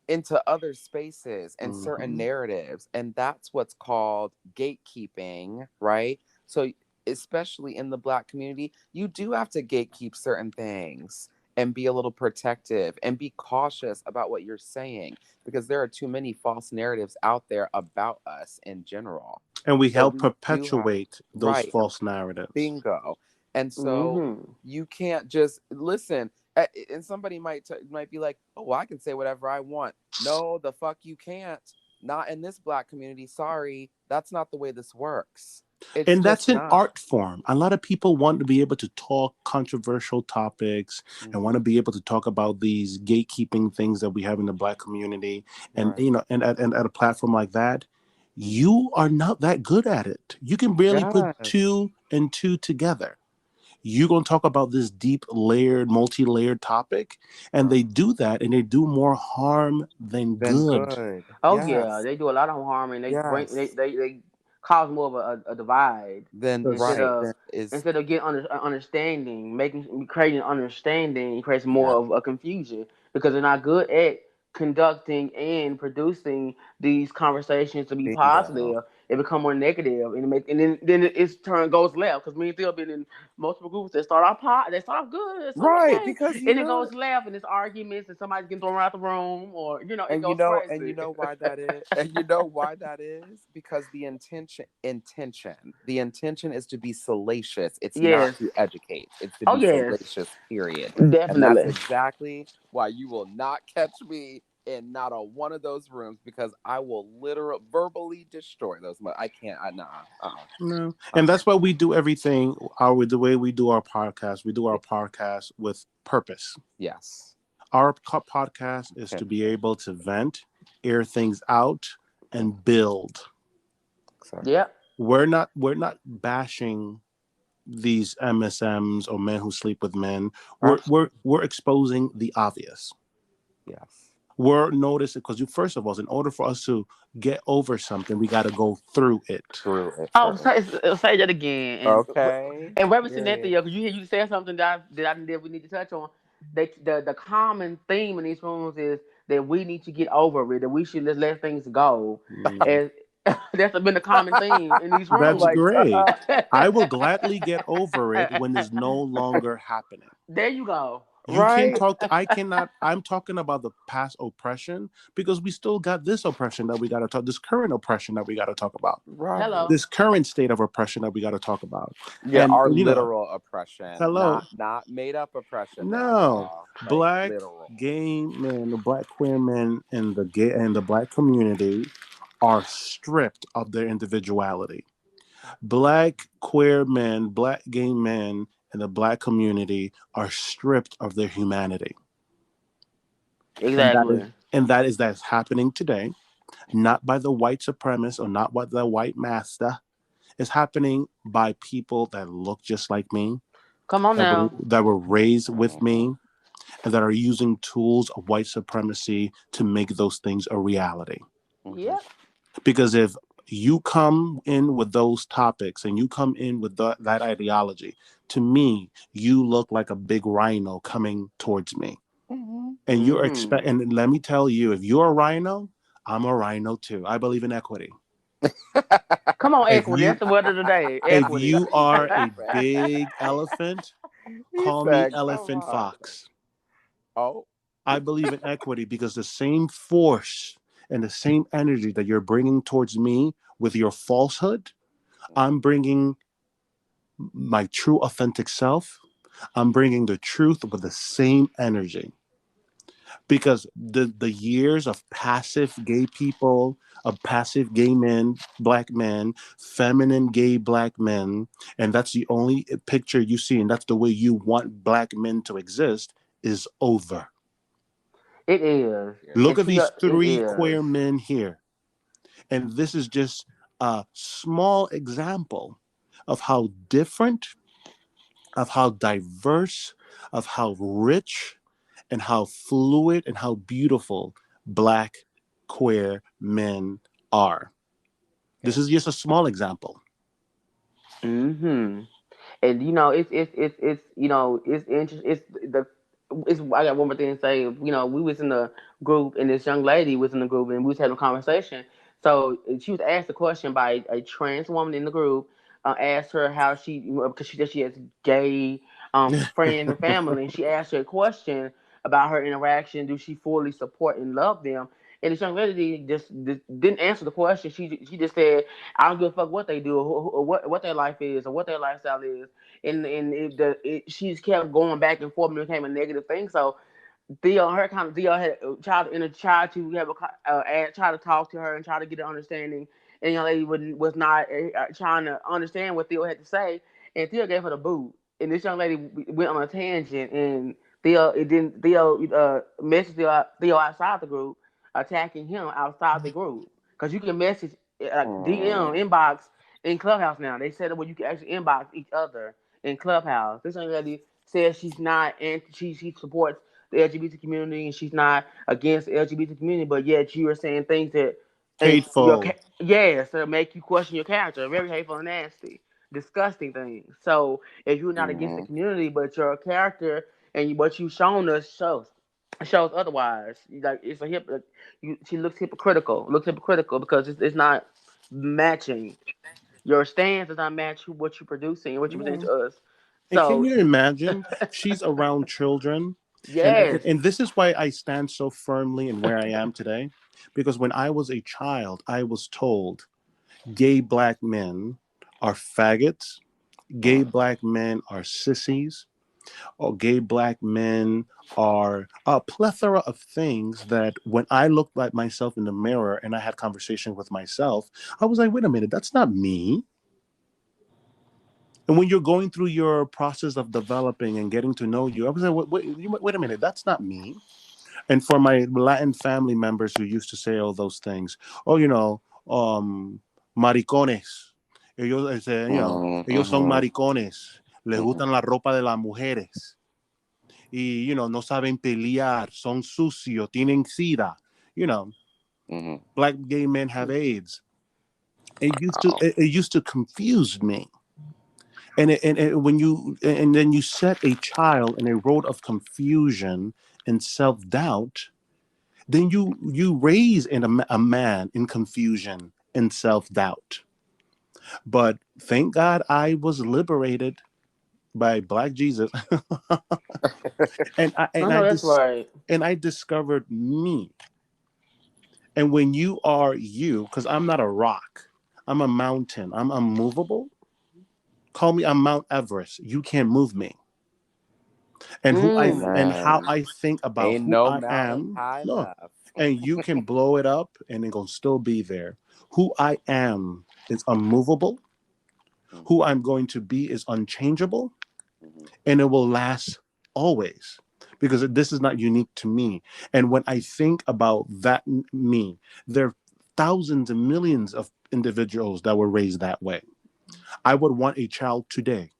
into other spaces and certain Mhm. narratives. And that's what's called gatekeeping, right? So, especially in the Black community, you do have to gatekeep certain things and be a little protective and be cautious about what you're saying because there are too many false narratives out there about us in general. And we So, help we do have, perpetuate those right, false narratives. bingo. And so, Mm-hmm. you can't just listen. And somebody might be like, "Oh, well, I can say whatever I want." No, the fuck you can't. Not in this Black community. Sorry, that's not the way this works. It's And that's just an not. art form. A lot of people want to be able to talk controversial topics and want to Hmm. be able to talk about these gatekeeping things that we have in the Black community. And Right. and at a platform like that, Hmm. you are not that good at it. You can barely put Yes. two and two together. You're going to talk about this deep layered, multi-layered topic, and they Right. do that, and they do more harm than Then good. good. Oh yeah, Yes. they do a lot of harm, and they bring Yes. they cause more of a divide Then instead Yes. right. of Then is getting understanding, making creating understanding, it creates yeah. more of a confusion because they're not good at conducting and producing these conversations to be Bingo. positive. It become more negative, and then it's turn goes left because me and Theo have been in multiple groups that they start off good, it's so Right. okay, Because you and it know, goes left, and it's arguments, and somebody's getting thrown out the room, or it and you goes know, and you crazy. know why that is, and you know why that is, because the intention is to be salacious. It's not Yes. to educate. It's to Oh be yes. salacious, period. And that's Definitely. exactly why you will not catch me in not a one of those rooms because I will literally verbally destroy those. I can't. I nah. No, and Uh. that's why we do everything. Our the way we do our podcast, we do our podcast with purpose. Yes. Our podcast is Okay. to be able to vent, air things out, and build. Exactly. Yep. We're not bashing these MSMs or men who sleep with men. Absolutely. We're exposing the obvious. Yes. We're noticing because you first of all, in order for us to get over something, we got to go through it. Through it Oh, first. say that again, Okay. and referencing that Period. Theo, because you said something that we need to touch on. The common theme in these rooms is that we need to get over it, that we should just let things go, Mm. and that's been the common theme in these Oh That's my rooms. great. god. I will gladly get over it when it's no longer happening. There you go. You can Right. talk. I cannot. I'm talking about the past oppression because we still got this oppression that we got to talk. This current oppression that we got to talk about. Right. Hello. This current state of oppression that we got to talk about. Yeah, And our you know, literal oppression, hello. not made up oppression now, No, y'all. Like black literal. gay men, the black queer men in the gay and the black community are stripped of their individuality. Black queer men, black gay men in the black community are stripped of their humanity. And that is Exactly. that's happening today, not by the white supremacist or not by the white master. It's happening by people that look just like me, Come on now. that were raised with Mhm. me, and that are using tools of white supremacy to make those things a reality. Mhm. Yep. Because if you come in with those topics and you come in with that ideology, to me, you look like a big rhino coming towards me. Mhm. And you're Mm-hmm. and let me tell you, if you're a rhino, I'm a rhino too. I believe in equity. Come on, If equity. you That's the word of the day. if Equity. you are a big elephant, He call me said, "Come elephant on." fox. Oh. I believe in equity because the same force and the same energy that you're bringing towards me with your falsehood, I'm bringing my true authentic self. I'm bringing the truth with the same energy because the years of passive gay people, of passive gay men, black men, feminine gay black men, and that's the only picture you see, and that's the way you want black men to exist, is over. It is. Yeah. Look And at these it three is. queer men here. And this is just a small example of how different, of how diverse, of how rich, and how fluid and how beautiful Black queer men are. This Yeah. is just a small example. Mm-hmm. And it's it's interesting. It's I got one more thing to say. We was in the group, and this young lady was in the group, and we was having a conversation. So she was asked a question by a trans woman in the group. Asked her how she, because she said she has gay friends and family, and she asked her a question about her interaction. Do she fully support and love them? And this young lady just didn't answer the question. She just said, "I don't give a fuck what they do, or what their life is, or what their lifestyle is." She just kept going back and forth, and it became a negative thing. So Theo had tried to have try to talk to her and try to get an understanding, and the young lady was not trying to understand what Theo had to say, and Theo gave her the boot, and this young lady went on a tangent, and Theo messaged Theo outside the group, attacking him outside the group, because you can message DM Mm. inbox in Clubhouse now. They said that where you can actually inbox each other in Clubhouse. This young lady says she's not, and she supports the LGBT community, and she's not against the LGBT community, but yet you are saying things that and Hateful. yes, that make you question your character. Very hateful and nasty, disgusting things. So if you're not against the Mhm. community, but your character and what you've shown us shows otherwise. Like it's a she looks hypocritical because it's not matching. Your stance does not match what you're producing and what you present Yeah. to us. And can So you imagine? She's around children. yes. And this is why I stand so firmly in where I am today. Because when I was a child, I was told gay Black men are faggots, gay Mm. Black men are sissies, or gay Black men are a plethora of things that when I looked at myself in the mirror and I had conversation with myself, I was like, wait a minute, that's not me. And when you're going through your process of developing and getting to know you, I was like, wait a minute, that's not me. And for my Latin family members who used to say all those things, oh, maricones. Ellos, ellos son Mhm. maricones. Les Mhm. gustan la ropa de las mujeres. Y, no saben pelear. Son sucios. Tienen sida. You know, Mhm. Black gay men have AIDS. Wow. It used to confuse me. And when you and then you set a child in a road of confusion and self-doubt, then you raise a man in confusion and self-doubt. But thank God I was liberated by Black Jesus. and I I and know I that's dis- right. and I discovered me. And when you are you, because I'm not a rock, I'm a mountain, I'm unmovable. Call me, I'm Mount Everest, you can't move me. And how Amen. I think about Ain't who no I mountain am. high No. enough. And you can blow it up and it gonna still be there. Who I am is unmovable. Who Mhm. I'm going to be is unchangeable, Mhm. and it will last always, because this is not unique to me. And when I think about that me, there are thousands and millions of individuals that were raised that way. I would want a child today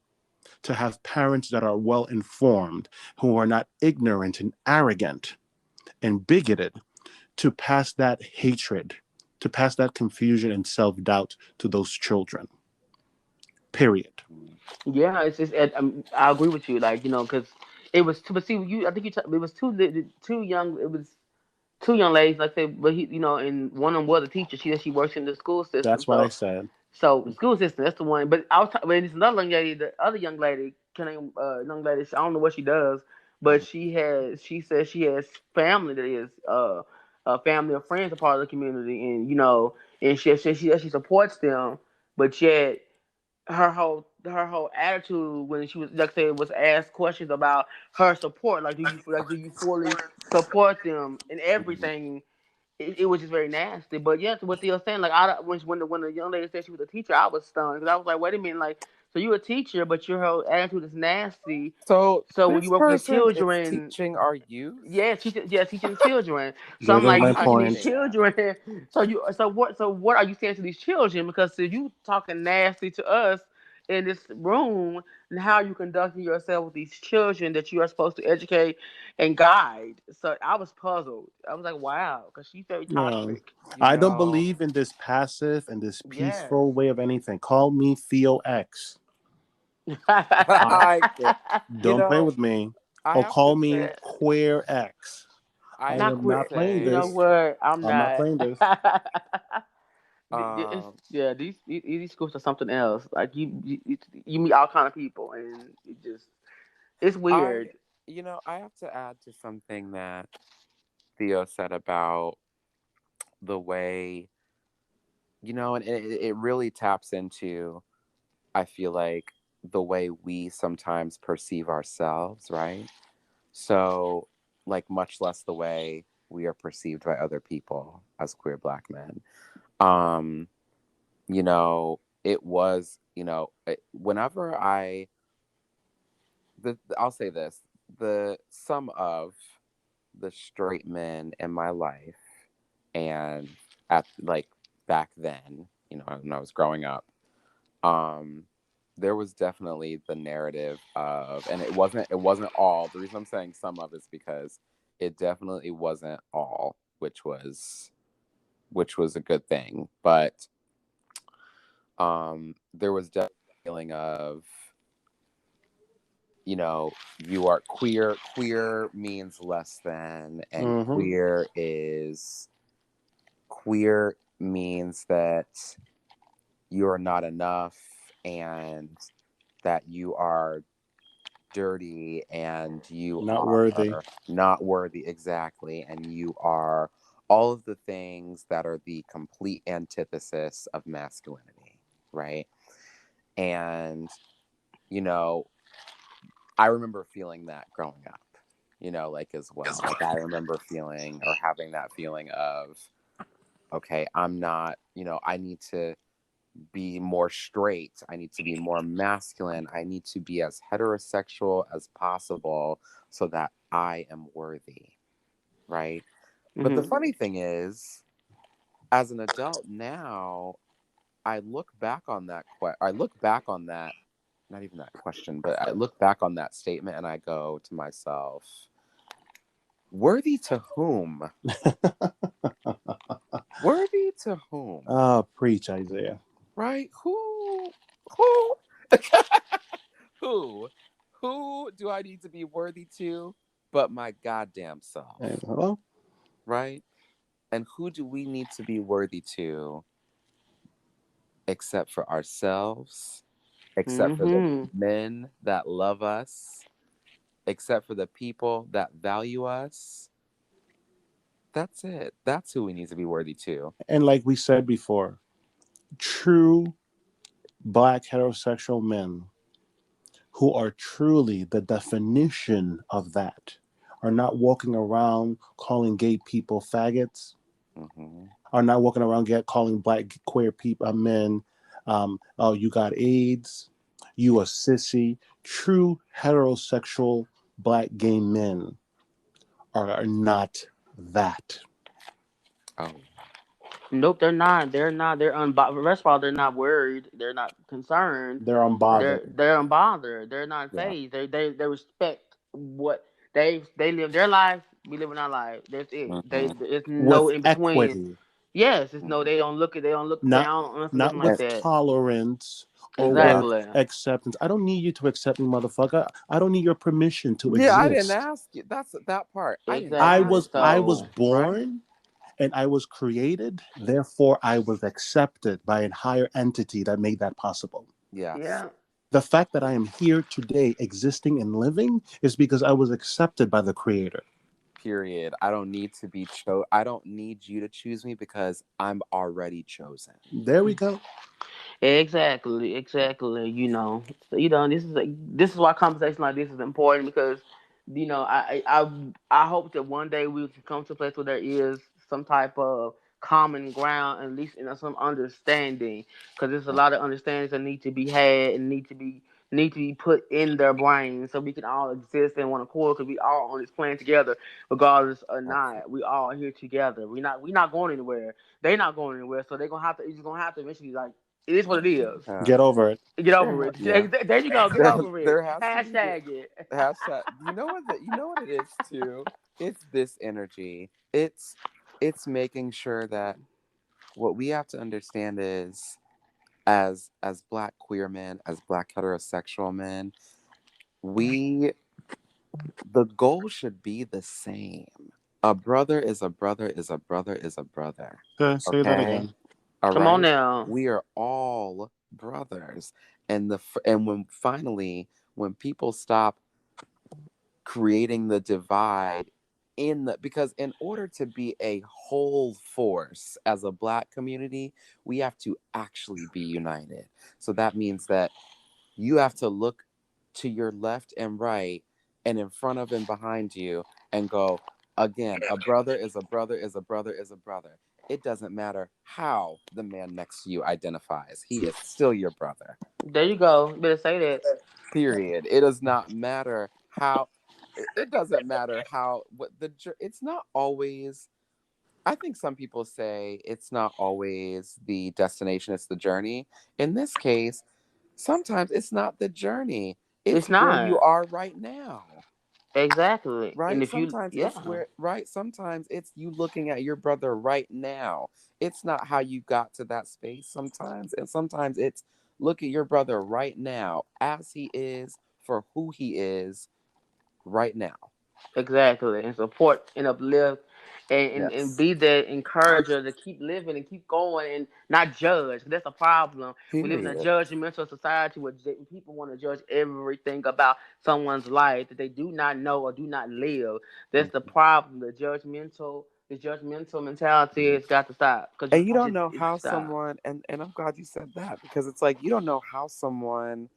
to have parents that are well informed, who are not ignorant and arrogant and bigoted, to pass that hatred, to pass that confusion and self doubt to those children. Period. Yeah, it's just I agree with you. Like because it was two. But see, I think it was two young. It was two young ladies. Like I said, but and one of them was a teacher. She said she works in the school system. That's what I said. So the school system. That's the one. But I was. But it's another young lady. The other young lady, young lady. I don't know what she does, but Mhm. she has. She says she has family that is a family or friends a part of the community, and and she supports them, but yet her whole attitude when she was like I said was asked questions about her support. Like do you fully support them in Mhm. everything? It was just very nasty. But yes, what they were saying, like when the young lady said she was a teacher, I was stunned because I was like, wait a minute, like So you a teacher, but your whole attitude is nasty. So So when you this work with the person is children, teaching our youth. teaching children. So I'm Getting like, my you I teaching these point. can't. children. So what are you saying to these children? Because if you talking nasty to us in this room, and how are you conducting yourself with these children that you are supposed to educate and guide? So I was puzzled. I was like, wow, because she's very Yeah. toxic. You I don't know, believe in this passive and this Yes. peaceful way of anything. Call me Theo X. I I can't. You don't play know, with me. I Or have to call me Yeah. say, Queer X. I I have Not am to quit. not playing You know say, this. what? I'm I'm not not. playing this. um, Yeah, these schools are something else. Like you meet all kind of people, and it's I, weird. I have to add to something that Theo said about the way, and it really taps into, I feel like, the way we sometimes perceive ourselves, right? So, like, much less the way we are perceived by other people as queer Black men. Um, it was, whenever I'll say this, the some of the straight men in my life, and at like back then, when I was growing up, um, there was definitely the narrative of, and it wasn't all. The reason I'm saying some of is because it definitely wasn't all, which was a good thing, but there was definitely a feeling of, you are queer. Queer means less than, and Hmm. queer means that you are not enough, and that you are dirty, and you Not worthy. are not worthy, exactly, and you are all of the things that are the complete antithesis of masculinity, right? And you know I remember feeling that growing up, like, as well. Like, I remember feeling, or having that feeling of, okay, I'm not, I need to be more straight. I need to be more masculine. I need to be as heterosexual as possible so that I am worthy, right? But the Hmm. funny thing is, as an adult now, I look back on that, not even that question, but I look back on that statement and I go to myself, worthy to whom? Worthy to whom? Ah, preach, Isaiah. Right? Who, who, who do I need to be worthy to but my goddamn And, self? well, Right? And who do we need to be worthy to except for ourselves, except for the Hmm. men that love us, except for the people that value us? That's it. That's who we need to be worthy to. and like we said before, true Black heterosexual men who are truly the definition of that are not walking around calling gay people faggots, Hmm. are not walking around calling Black queer people men, oh, you got AIDS, you a sissy. True heterosexual Black gay men are not that. Oh, Nope, they're not. They're not. First of all, they're not worried. They're not concerned. They're right. unbothered. They're unbothered. They're not Yeah. phased. They respect what they live their life. We live in our life. That's it. Hmm. It's no With in between. equity, Yes, it's no. Hmm. They don't look not down on us or not nothing like with And that. tolerance or yeah, with Exactly. acceptance. I don't need you to accept me, motherfucker. I don't need your permission to yeah, I didn't exist. ask you. That's that part. I didn't I Exactly. ask was I you, was So right? born and I was created, therefore I was accepted by a higher entity that made that possible. Yes. yeah. The fact that I am here today existing and living is because I was accepted by the creator. Period. I don't need to be I don't need you to choose me because I'm already chosen. There we go. Exactly, exactly. This is why conversation like this is important because I hope that one day we can come to a place where there is some type of common ground, at least in some understanding, because there's a lot of understandings that need to be had and need to be put in their brains so we can all exist in one accord because we all on this planet together, regardless or Absolutely. not. We all here together. We not going anywhere. They not going anywhere. So they're gonna have to. It's gonna have to eventually like it is what it is. Yeah. Get over it. Get over There, it. yeah. There you go. Get There, over it. there has to be the Hashtag it. hashtag. You know what it is too. It's this energy. It's making sure that what we have to understand is as Black queer men, as Black heterosexual men, we the goal should be the same. A brother is a brother is a brother is a brother. Okay, say that Okay? again. All Come on right? now. We are all brothers. And when finally when people stop creating the divide in the because in order to be a whole force as a Black community, we have to actually be united. So that means that you have to look to your left and right and in front of and behind you and go again, a brother is a brother is a brother is a brother. It doesn't matter how the man next to you identifies, he is still your brother. There you go. You better say that. Period. It does not matter how it doesn't matter how what it's not always. I think some people say it's not always the destination, it's the journey. In this case, sometimes it's not the journey, it's It's where you not. are right now. Exactly. And Right? if you, Sometimes yeah, it's sometimes it's you looking at your brother right now. It's not how you got to that space sometimes. And sometimes it's look at your brother right now as he is for who he is right now. exactly. And support and uplift and Yes. be that encourager to keep living and keep going and not judge. That's a problem. We live in a Period. judgmental society where people want to judge everything about someone's life that they do not know or do not live. That's the Mhm. problem. The judgmental mentality has got to stop because And you don't know it how stop. someone and I'm glad you said that because it's like you don't know how someone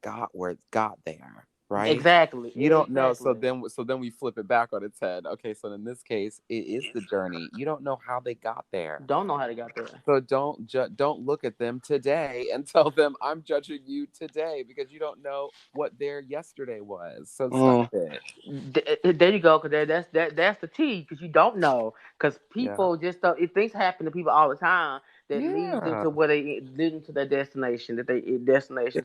got where it got there, right? Exactly. You don't know. Exactly. So then we flip it back on its head. Okay, so in this case, it is the journey. You don't know how they got there. Don't know how they got there. So don't look at them today and tell them I'm judging you today because you don't know what their yesterday was. So stop Mm, it. There you go, because that's the T, because you don't know, because Yeah. people just don't. If things happen to people all the time that leads them Yeah. to where they lead them to their destination.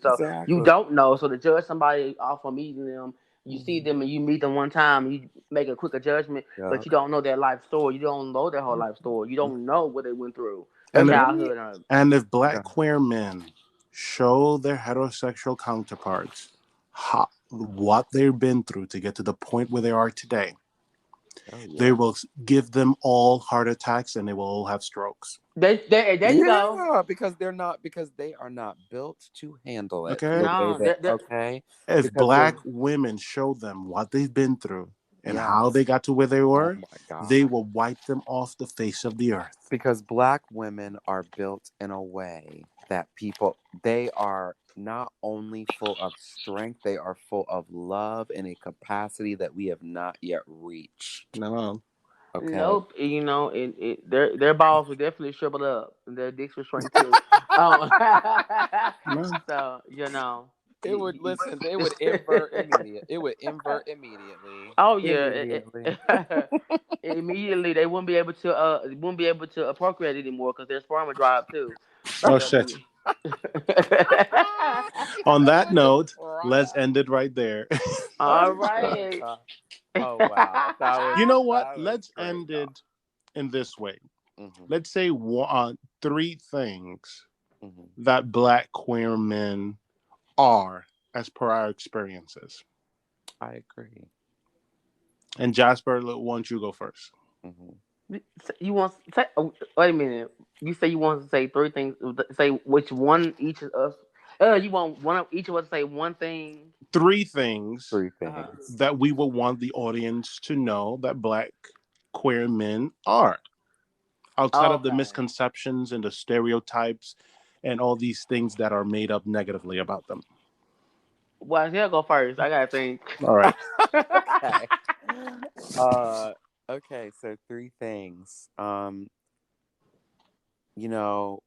So you Exactly. don't know. So to judge somebody off of meeting them, you see Mhm. them and you meet them one time, and you make a quicker judgment, but Yeah. you don't know their life story. You don't know their whole life story. You don't know what they went through, their and if, Let me. childhood. Or, and if Black Yeah. queer men show their heterosexual counterparts what they've been through to get to the point where they are today, Oh they yeah. will give them all heart attacks and they will all have strokes. there you go. Yeah, because they are not built to handle it the Okay? way No, that okay If because they're Black women show them what they've been through and how yes. they got to where they Oh were, my they god. will wipe them off the face of the earth. Because Black women are built in a way that they are not only full of strength, they are full of love in a capacity that we have not yet reached. No. Okay. Nope, their balls were definitely shriveled up, and their dicks were shrink too. Um, No. so It would listen, they would invert immediate. It would invert immediately. oh yeah, Immediately. immediately they wouldn't be able to procreate anymore because their sperm would dry up too. So Oh, they'll shit. be. On They that would just note, dry let's up. end it right there. All Oh right. god. Oh wow. You know what? That was Let's great, end y'all. it in this way. Hmm. Let's say three things Hmm. that Black queer men are as per our experiences. I agree. And Jasper, why don't you go first? Hmm. You want say? Oh, wait a minute. You say you want to say three things. Say which one each of us. You want one of each of us to say one thing. Three things Three Uh, things. that we will want the audience to know that Black queer men are, outside of the okay. misconceptions and the stereotypes and all these things that are made up negatively about them. Well, he'll go first. I gotta think. All right. Okay. Uh, Okay, so three things. You know,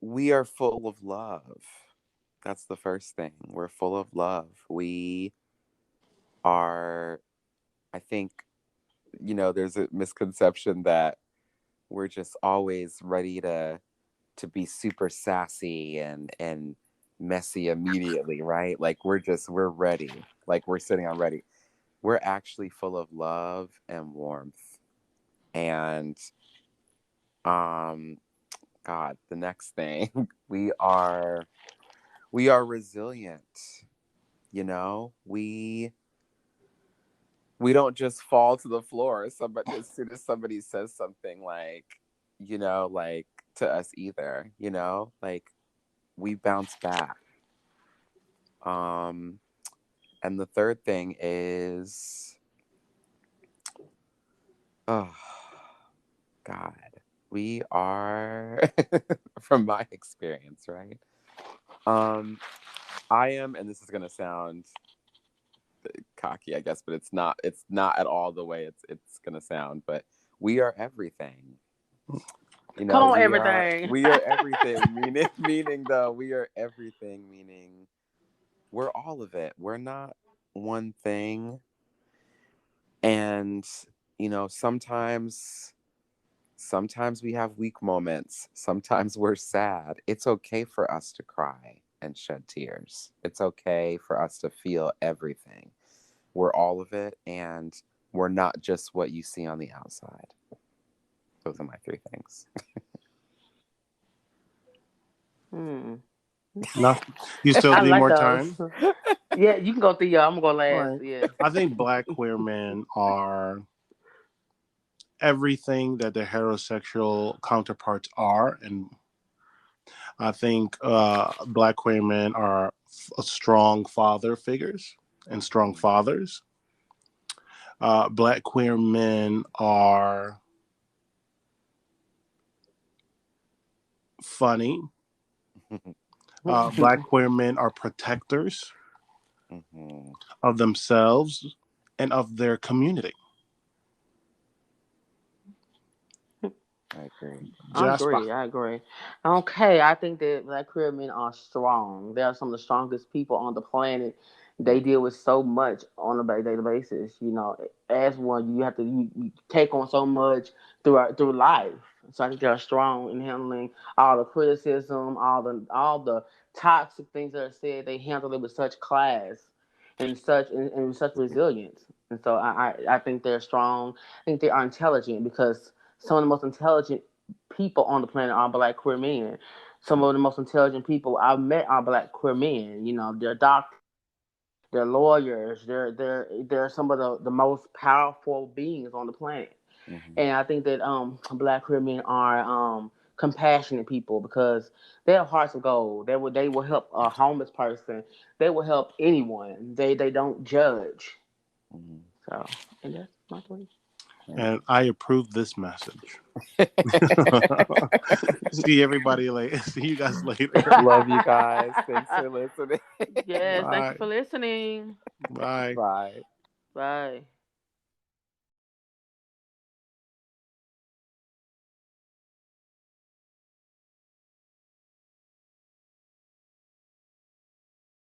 we are full of love. That's the first thing. We're full of love. We are, I think, there's a misconception that we're just always ready to be super sassy and messy immediately, right? Like we're ready. Like we're sitting on ready. We're actually full of love and warmth. And um God, the next thing, we are resilient, you know? We don't just fall to the floor somebody as soon as somebody says something like, like to us either, Like we bounce back. Um and the third thing is, oh God, we are from my experience, right? Um I am, and this is gonna sound cocky, I guess, but it's not at all the way it's gonna sound, but we are everything. Come on, We are everything. we are everything, meaning though, we are everything, meaning we're all of it. We're not one thing. And sometimes we have weak moments. Sometimes we're sad. It's okay for us to cry and shed tears. It's okay for us to feel everything. We're all of it, and we're not just what you see on the outside. Those are my three things. Hmm. No, Okay. you still I need like more those. time. Yeah, you can go through. I'm gonna go All last. right. Yes. I think Black queer men are everything that their heterosexual counterparts are, and I think Black queer men are strong father figures and strong fathers. Black queer men are funny. Black queer men are protectors Mhm. of themselves and of their community. I agree. I Jasper. agree. I agree. Okay, I think that Black queer men are strong. They are some of the strongest people on the planet. They deal with so much on a daily basis. You know, as one, you have to you take on so much through life. So I think they're strong in handling all the criticism, all the toxic things that are said. They handle it with such class and such resilience. And so I think they're strong. I think they are intelligent because some of the most intelligent people on the planet are Black queer men. Some of the most intelligent people I've met are Black queer men. You know, they're doctors, they're lawyers, they're some of the most powerful beings on the planet. Hmm. And I think that Black queer men are compassionate people because they have hearts of gold. They will help a homeless person. They will help anyone. They don't judge. Hmm. So, and that's my point. And I approve this message. See everybody later. See you guys later. Love you guys. Thanks for listening. Yes, thank you Bye. for listening. Bye. Bye. Bye.